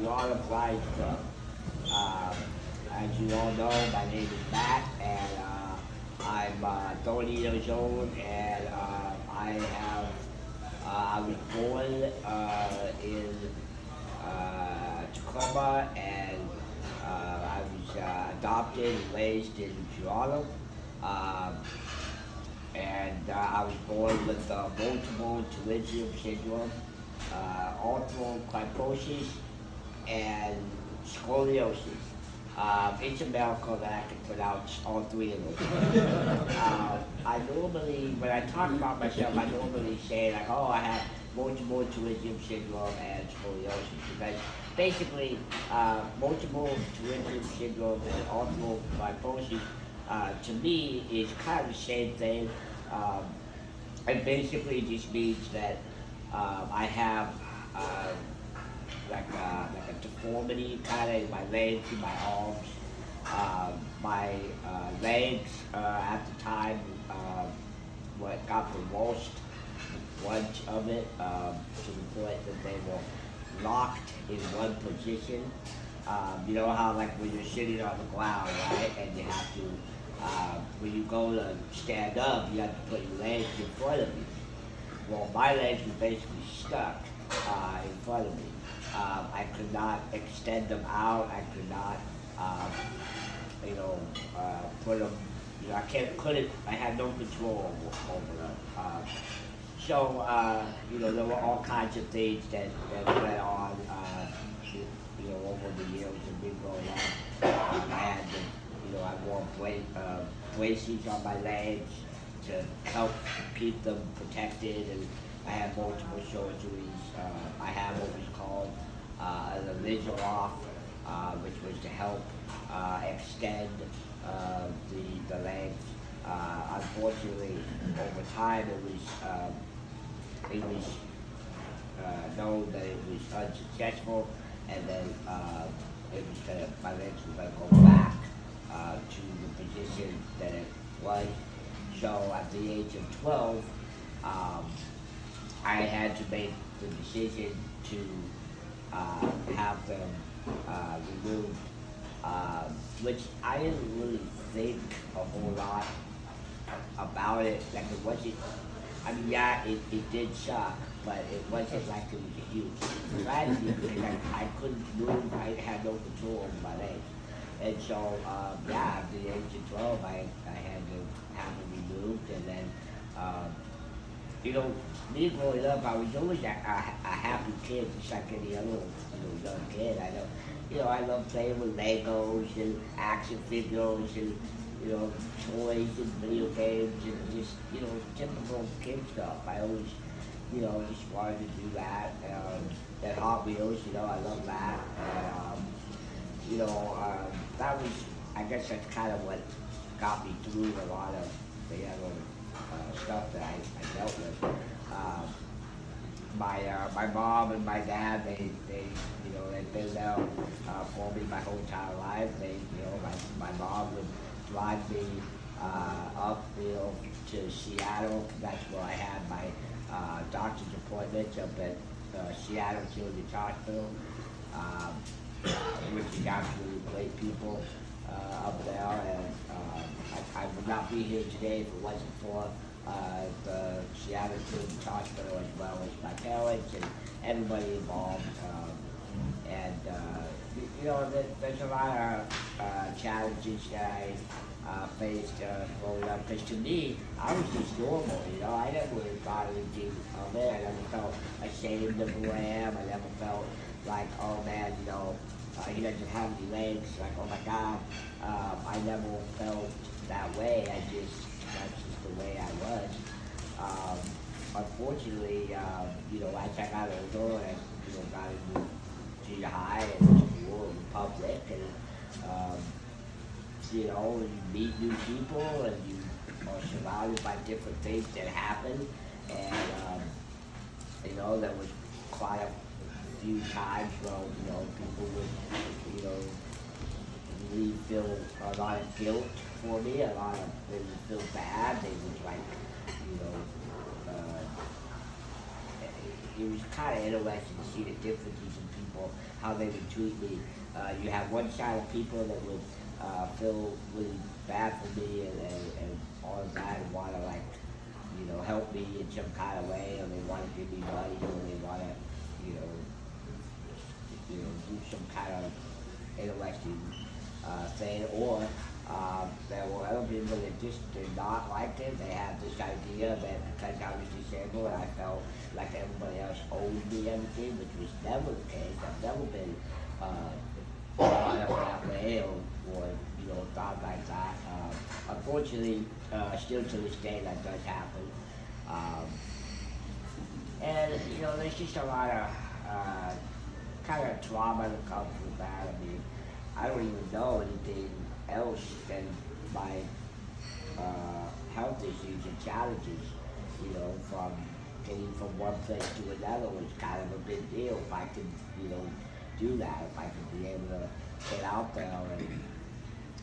Puyallup Flying Club. Uh, as you all know, my name is Matt, and I'm 30 years old, and I was born in Tacoma, and I was adopted and raised in Puyallup. Um, and I was born with multiple pterygium syndrome, arthral kyphosis, and scoliosis. It's a miracle that I can pronounce all three of those. I normally, when I talk about myself, I normally say like, oh, I have multiple pterygium syndrome and scoliosis, because basically multiple pterygium syndrome and arthral kyphosis to me is kind of the same thing. Um, it basically just means that I have uh, like a deformity kind of in my legs and my arms. My legs at the time what got the worst bunch of it to the point that they were locked in one position. You know how like when you're sitting on the ground, right, and you have to when you go to stand up, you have to put your legs in front of you. Well, my legs were basically stuck in front of me. I could not extend them out. I could not, you know, put them. You know, couldn't. I had no control over them. You know, there were all kinds of things that went on. You know, over the years of me growing up, I had to, you know, I wore braces on my legs to help keep them protected, and I had multiple surgeries. I have what was called an original off, which was to help extend the legs. Unfortunately, over time, it was known that it was unsuccessful, and then it was gonna, my legs were going to go back to the position that it was. So at the age of 12, I had to make the decision to have them removed, which I didn't really think a whole lot about it. Like it wasn't, I mean, yeah, it did suck, but it wasn't like it was a huge tragedy because I couldn't move, I had no control over my legs. And so, yeah, at the age of 12, I had to have it removed, and then, you know, me growing up, I was always a happy kid, just like any other young kid. I love playing with Legos and action figures and, you know, toys and video games and just, you know, typical kid stuff. I always, you know, just wanted to do that. And Hot Wheels, you know, I love that. And, you know, that was, I guess that's kind of what got me through a lot of the other stuff that I dealt with. My mom and my dad, they you know, they've been there for me my whole entire life. They, you know, my mom would drive me up, you know, to Seattle. That's where I had my doctor's appointments up at Seattle Children's Hospital, which is absolutely great people up there. And I would not be here today if it wasn't for the Seattle Children's Hospital, as well as my parents and everybody involved. You know, there's a lot of challenges that I faced growing up. Because to me, I was just normal, you know. I never really thought anything of it. I never felt ashamed of who I am. I never felt like, oh man, you know, he doesn't have any legs. Like, oh my God. I never felt that way. That's just the way I was. Unfortunately, you know, as I got older and, you know, got into junior high and school and public, and, you know, you meet new people and you are surrounded by different things that happen. And, you know, there was quite a few times where, you know, people would, you know, really feel a lot of guilt for me, they would feel bad, they would like, you know, it was kind of interesting to see the differences in people, how they would treat me. You have one side of people that would feel really bad for me and all of that and want to like, help me in some kind of way, or they want to give me money, or they want to, you know, do some kind of interesting thing, or there were other people that just did not like it. They had this idea that because I was disabled, I felt like everybody else owed me everything, which was never the case. I've never been brought up that way or thought like that. Unfortunately, still to this day, that does happen. And there's just a lot of kind of trauma that comes with that. I mean, I don't even know anything else than my health issues and challenges. From getting from one place to another was kind of a big deal. If I could, do that, if I could be able to get out there,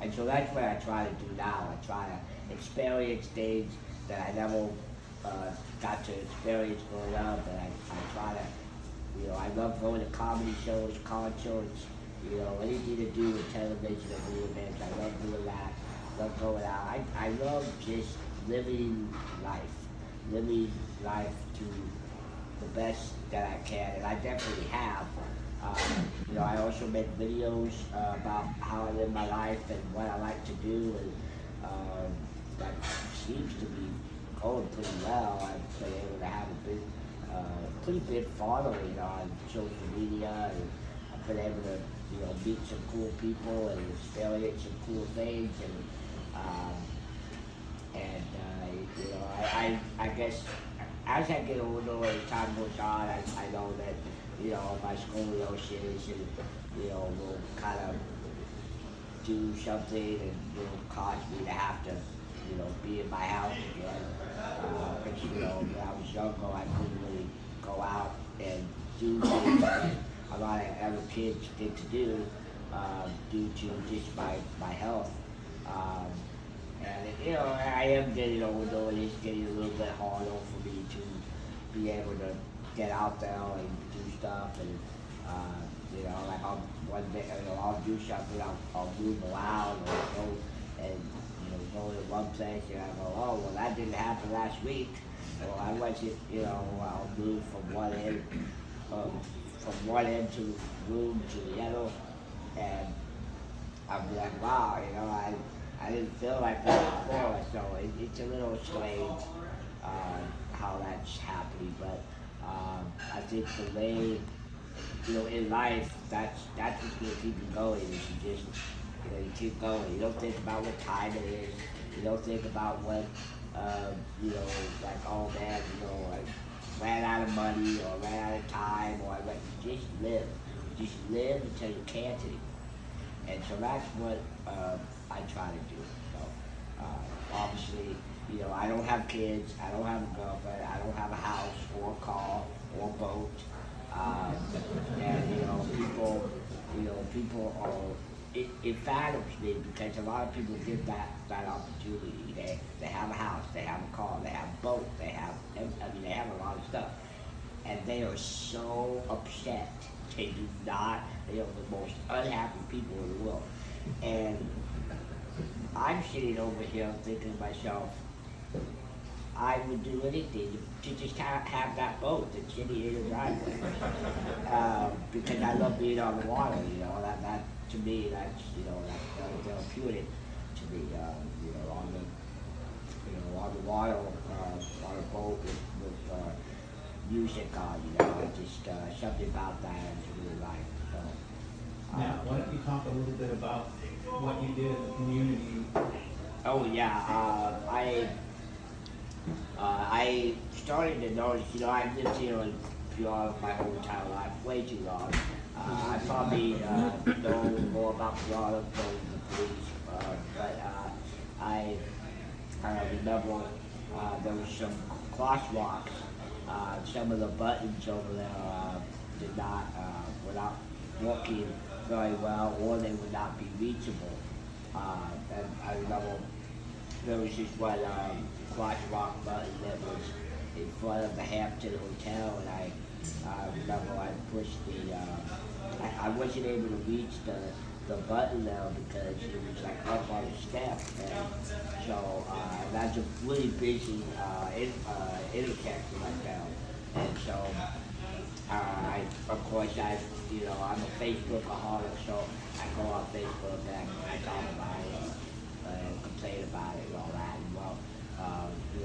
and so that's what I try to do now. I try to experience things that I never got to experience growing up, and I try to, I love going to comedy shows, concerts, anything to do with television or new events. I love doing that, love going out. I love just living life to the best that I can, and I definitely have. I also make videos about how I live my life and what I like to do, and that seems to be going pretty well. I've been able to have a pretty big following on social media, and I've been able to, meet some cool people and experience some cool things, I guess as I get older, as time goes on, I know that, my scoliosis and, will kind of do something and cause me to have to, be in my house again. Because, when I was younger, I couldn't really go out and do things that a lot of other kids get to do due to just my health. And I am getting older, and it's getting a little bit harder for me to be able to get out there and do stuff, and like one day, I'll do something, I'll move around, or go and go to one place, and I go, oh well, that didn't happen last week, or I wasn't, I'll move from one end to the room to the other, and I'll be like, wow, I didn't feel like that before, so it's a little strange how that's happening, but I think the way, in life, that's what's going to keep you going, is you just, you keep going. You don't think about what time it is, you don't think about what, like, oh man, I ran out of money, or ran out of time, or you just live. You just live until you can't anymore. And so that's what I try to do. So, obviously, I don't have kids, I don't have a girlfriend, I don't have a house, or a car, or a boat. And people are, it fathers me, because a lot of people get that opportunity. They have a house, they have a car, they have a boat, they have a lot of stuff. And they are so upset. They are the most unhappy people in the world. And I'm sitting over here thinking to myself, I would do anything to just have that boat that's sitting in the driveway. Because I love being on the water, that to me, that's very therapeutic to me, on the water, on a boat with music on, just something about that I just really like. So, now, why don't you talk a little bit about what you did in the community? Oh yeah, I started to notice, I've lived here in Puyallup my whole entire life, way too long. I probably know more about Puyallup than the police, but I remember there was some crosswalks. Some of the buttons over there were not working very well, or they would not be reachable. And I remember there was this one crosswalk button that was in front of the Hampton Hotel, and I remember I pushed I wasn't able to reach the button now because it was like up on the step, and so that's a really busy intersection I found, and so of course, I'm a Facebookaholic, so I go on Facebook and I talk about it, complain about it and all that. And well,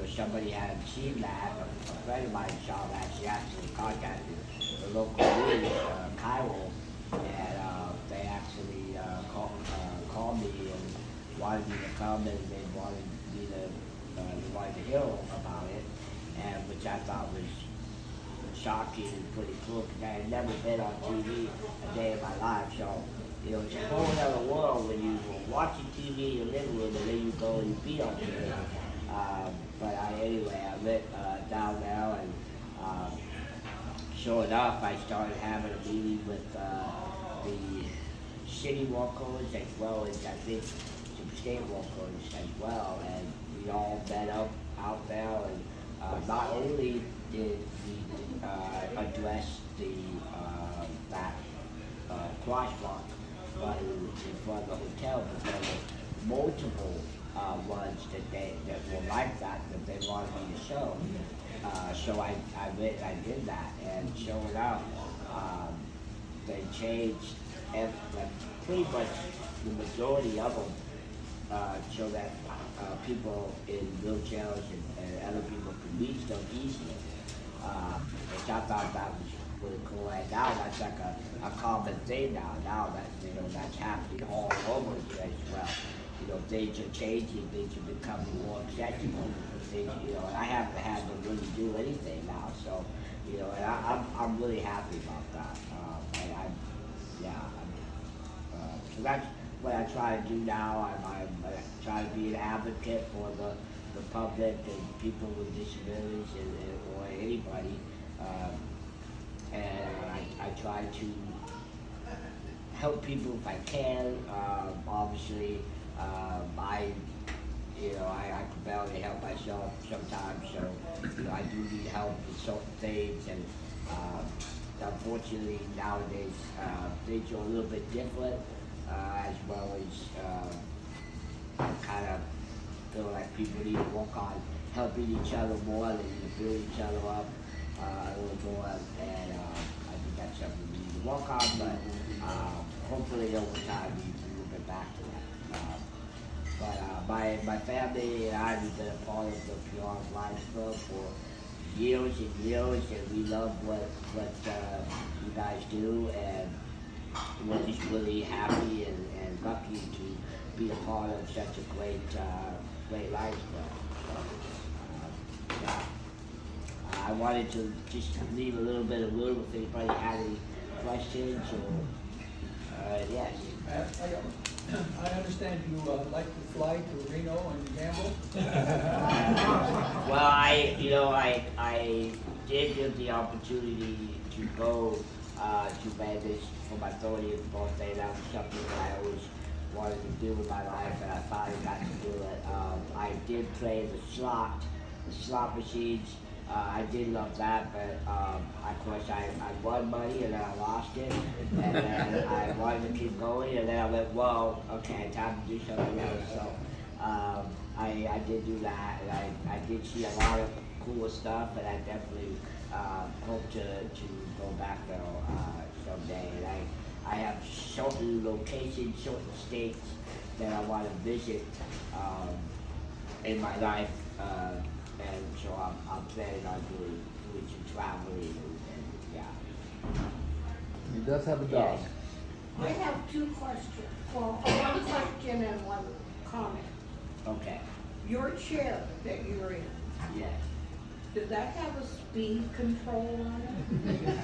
somebody had seen that, a friend of mine saw that, she actually contacted the local news, Cairo, and they actually called me and wanted me to come, and they wanted to hear about it, and which I thought was shocking and pretty cool because I had never been on TV a day in my life. So, it's a whole other world when you were watching TV in your living room and then you go and you be on TV. But anyway, I went down there and sure enough, I started having a meeting with the city workers as well as I think some state workers as well. And we all met up out there and not only did we address that crosswalk button in front of the hotel, but there were multiple ones that were like that they wanted me to show. So I did that, and sure enough, they changed pretty much the majority of them so that people in wheelchairs and other people could reach them easily. Which I thought that was really cool. And now that's like a common thing now. Now that's happening all over as well. Things are changing, things are becoming more accessible. Things, and I haven't had to really do anything now. So, and I'm really happy about that. So that's what I try to do now. I try to be an advocate for the public and people with disabilities or anybody, and I try to help people if I can. Obviously, I can barely help myself sometimes, so I do need help with certain things, and unfortunately nowadays things are a little bit different, as well as I kind of feel like people need to work on helping each other more, they need to build each other up a little more, and I think that's something we need to work on, but hopefully over time we will get back to that. My family and I have been a part of the Puyallup Lions Club for years and years, and we love what you guys do, and we're just really happy and lucky to be a part of such a great Lions Club. So, I wanted to just leave a little bit of room if anybody had any questions or yes. I understand you like to fly to Reno and gamble. Well, I did get the opportunity to go to Vegas for my 30th birthday. That was something that I always wanted to do in my life, and I finally got to do it. I did play the slot machines. I did love that, but of course I won money and then I lost it, and then I wanted to keep going, and then I went, whoa, okay, time to do something else. So I did do that, and I did see a lot of cool stuff, and I definitely hope to go back there someday. And I have certain locations, certain states that I want to visit in my life. And so I'm planning on doing some traveling and yeah. He does have a dog. Yes. I have two questions, well, one question and one comment. Okay, Your chair that you're in, yes. does that have a speed control on it?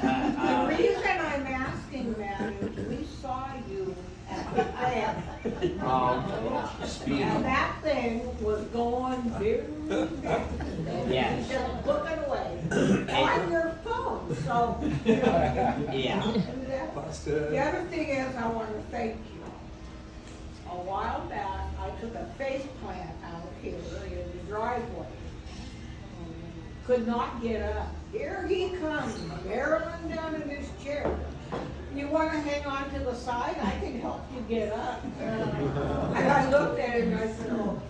Uh, The reason I'm asking that is we saw you at the fair. And that thing was going very, Yes. just looking away on your phone, so. Yeah. The other thing is, I want to thank you. A while back, I took a face plant out here in the driveway. Could not get up. Here he comes, barreling down in his chair. You wanna hang on to the side? I can help you get up. And I looked at him and I said, oh,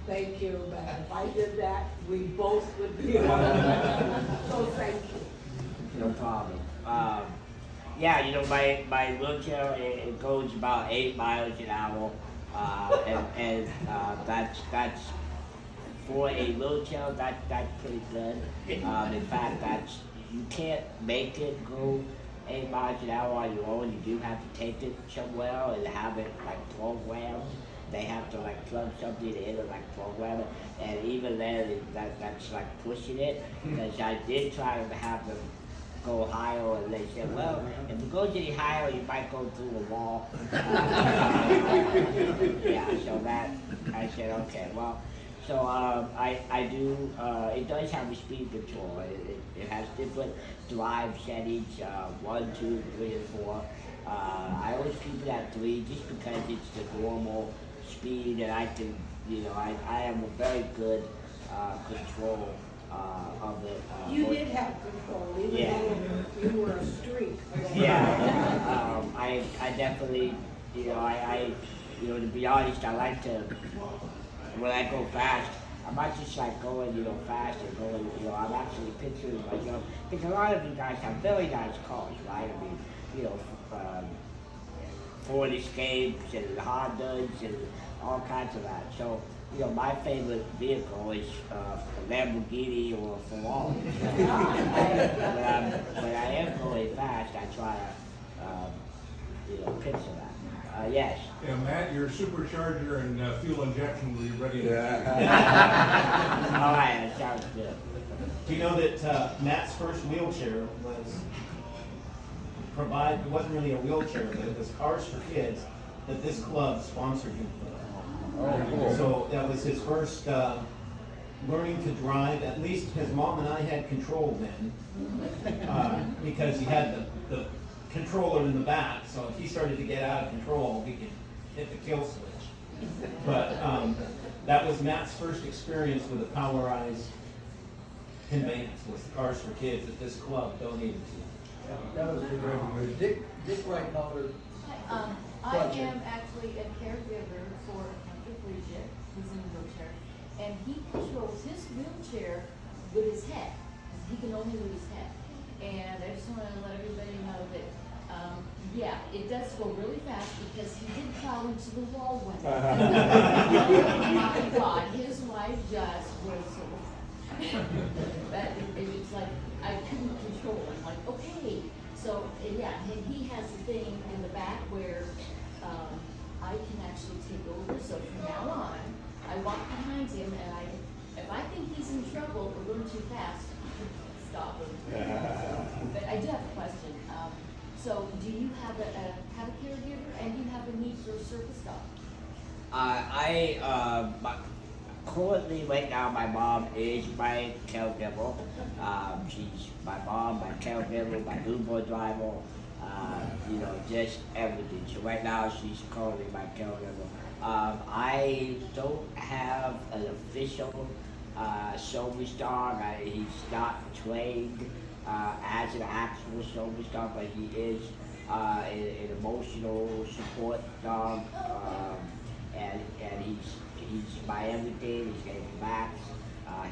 thank you, but if I did that, we both would be on. So thank you. No problem. Yeah, you know, my wheelchair, it goes about 8 miles an hour. And that's for a wheelchair, that's pretty good. In fact, you can't make it go 8 miles an hour on your own. You do have to take it somewhere and have it like programmed. They have to like plug something in and like program it. And even then, that's like pushing it. Because I did try to have them go higher, and they said, well, if it goes any higher, you might go through a wall. Yeah, so that, I said, okay, well, so I do, it does have a speed control. It has different drive settings, 1, 2, 3, and 4. I always keep it at 3 just because it's the normal speed, and I can, you know, I have a very good control of it. You did have control, even Yeah. though you were a streak. Yeah, I definitely, you know, you know, to be honest, I like to, when I go fast, I'm not just like going, you know, fast and going, you know, I'm actually picturing myself, because a lot of you guys have very nice cars, right? I mean, you know, Ford Escapes and Hondas and all kinds of that. So, you know, my favorite vehicle is a Lamborghini or a Ferrari. When I am going fast, I try to, you know, picture that. Yes. Yeah, Matt, your supercharger and fuel injection will be ready to All right, that sounds good. Do you know that Matt's first wheelchair it wasn't really a wheelchair, but it was Cars for Kids that this club sponsored him for. Oh, cool. So that was his first learning to drive. At least his mom and I had control then, because he had the controller in the back. So if he started to get out of control, we could hit the kill switch. But that was Matt's first experience with a powerized conveyance, was the Cars for Kids that this club donated to. That was a good recommendation. Dick right now, I am actually a caregiver for Hunter Bridget, who's in a wheelchair, and he controls his wheelchair with his head. He can only move his head. And I just want to let everybody know that, yeah, it does go really fast because he did plow into the wall one day. Oh my God, his wife just was so, but it's like, I couldn't control it. I'm like, okay. So, yeah, and he has a thing in the back where I can actually take over. So from now on, I walk behind him, and if I think he's in trouble or going too fast, stop him. But I do have a question. So, do you have a caregiver, and you have a need for a service dog? Currently, right now, my mom is my caregiver. She's my mom, my caregiver, my Uber driver, you know, just everything. So right now, she's currently my caregiver. I don't have an official service dog. He's not trained as an actual service dog, but he is an emotional support dog, and he's my everything. His name is Max.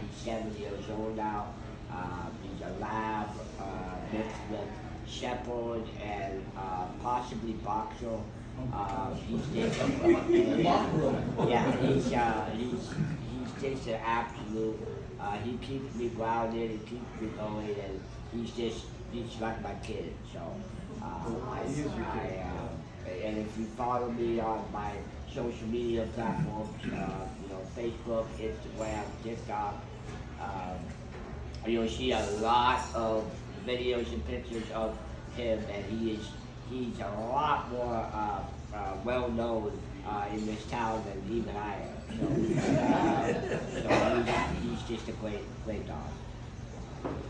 He's 7 years old now. He's a lab mixed with shepherd and possibly boxer. He's just he's just an absolute. He keeps me grounded. He keeps me going, and he's like my kid. So and if you follow me on my social media platforms, you know, Facebook, Instagram, TikTok, you'll see a lot of videos and pictures of him, and he's a lot more well known in this town than even I am. So he's just a great dog.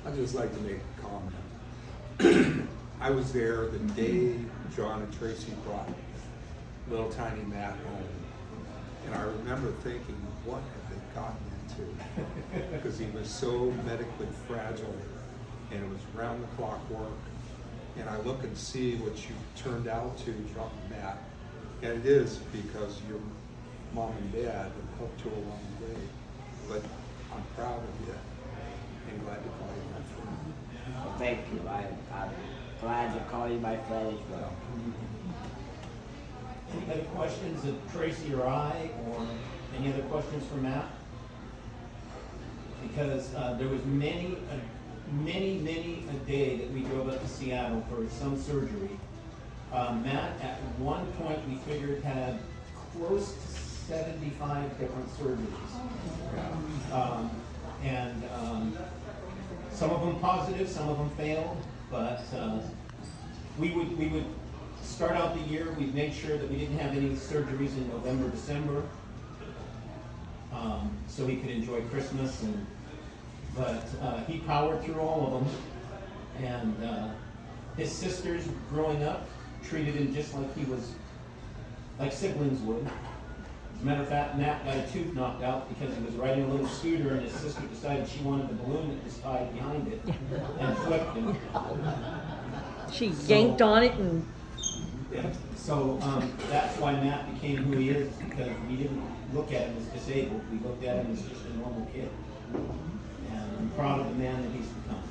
I'd just like to make a comment. I was there the day John and Tracy brought little tiny Matt home, and I remember thinking, what have they gotten into? Because he was so medically fragile, and it was round the clock work. And I look and see what you turned out to, Matt, and it is because your mom and dad have helped you along the way. But I'm proud of you and glad to call you my friend. Well, thank you. I'm glad to call you my friend as well. Any other questions of Tracy or I, or any other questions for Matt? Because there was many a day that we drove up to Seattle for some surgery. Matt, at one point, we figured had close to 75 different surgeries. And some of them positive, some of them failed, but we would start out the year, we'd make sure that we didn't have any surgeries in November, December, so he could enjoy Christmas. But he powered through all of them, and his sisters growing up treated him just like he was, like siblings would. As a matter of fact, Matt got a tooth knocked out because he was riding a little scooter and his sister decided she wanted the balloon that was tied behind it and flipped him. She yanked on it and So that's why Matt became who he is, because we didn't look at him as disabled. We looked at him as just a normal kid. And I'm proud of the man that he's become.